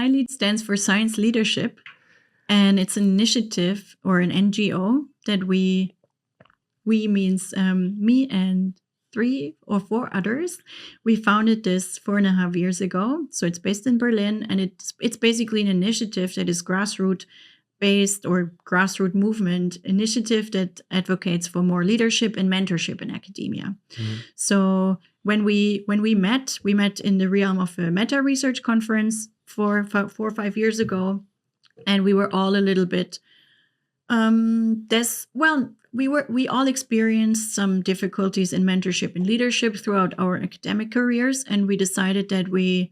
SciLead stands for Science Leadership, and it's an initiative or an NGO that we means me and 3 or 4 others. We founded this 4.5 years ago. So it's based in Berlin, and it's basically an initiative that is grassroots based or grassroots movement initiative that advocates for more leadership and mentorship in academia. Mm-hmm. So when we met in the realm of a meta research conference 4 or 5 years ago, and we were all a little bit we all experienced some difficulties in mentorship and leadership throughout our academic careers, and we decided that we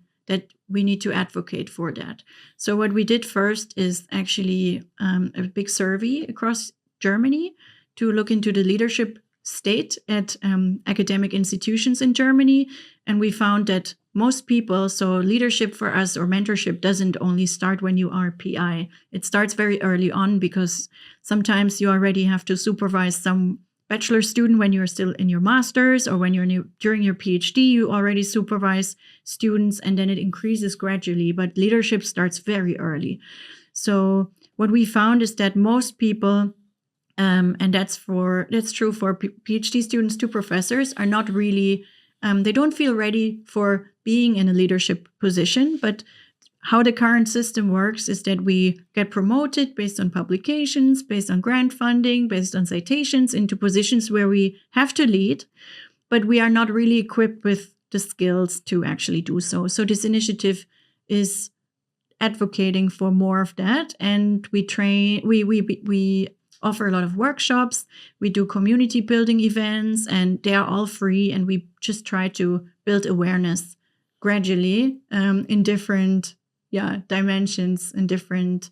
need to advocate for that. So what we did first is actually a big survey across Germany to look into the leadership state at academic institutions in Germany. And we found that most people, so leadership for us or mentorship doesn't only start when you are PI. It starts very early on, because sometimes you already have to supervise some bachelor student when you're still in your master's, or when you're during your PhD, you already supervise students, and then it increases gradually. But leadership starts very early. So what we found is that most people, and that's true for PhD students to professors, are not really, they don't feel ready for being in a leadership position. But how the current system works is that we get promoted based on publications, based on grant funding, based on citations into positions where we have to lead, but we are not really equipped with the skills to actually do so. So this initiative is advocating for more of that, and we offer a lot of workshops. We do community building events, and they are all free, and we just try to build awareness gradually in different dimensions and different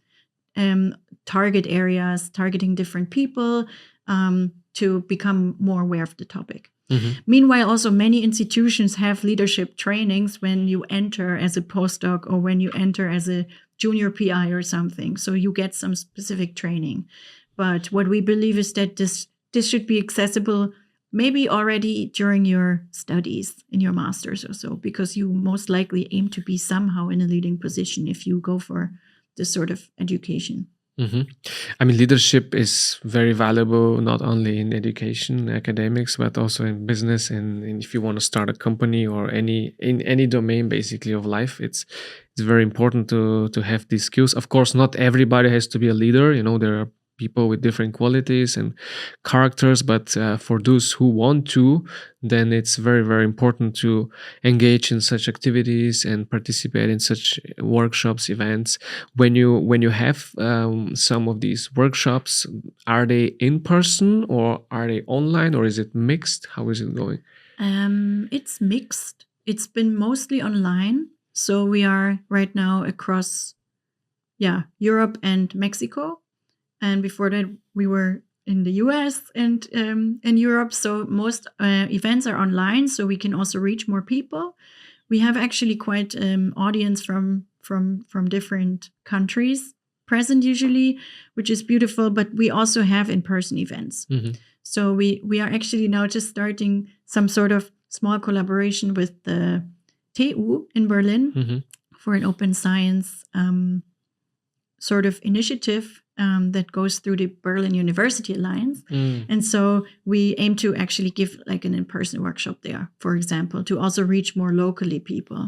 target areas, targeting different people to become more aware of the topic. Mm-hmm. Meanwhile, also many institutions have leadership trainings when you enter as a postdoc or when you enter as a junior PI or something. So you get some specific training. But what we believe is that this should be accessible maybe already during your studies in your master's or so, because you most likely aim to be somehow in a leading position if you go for this sort of education. Mm-hmm. I mean, leadership is very valuable, not only in education, academics, but also in business. And if you want to start a company or in any domain, basically, of life, it's very important to have these skills. Of course, not everybody has to be a leader. You know, there are people with different qualities and characters, but for those who want to, then it's very, very important to engage in such activities and participate in such workshops, events. When you have some of these workshops, are they in person or are they online, or is it mixed? How is it going? It's mixed. It's been mostly online. So we are right now across Europe and Mexico. And before that, we were in the US and in Europe. So most events are online, so we can also reach more people. We have actually quite audience from different countries present usually, which is beautiful. But we also have in-person events. Mm-hmm. So we are actually now just starting some sort of small collaboration with the TU in Berlin mm-hmm. for an open science sort of initiative that goes through the Berlin University Alliance. Mm. And so we aim to actually give like an in-person workshop there, for example, to also reach more locally people.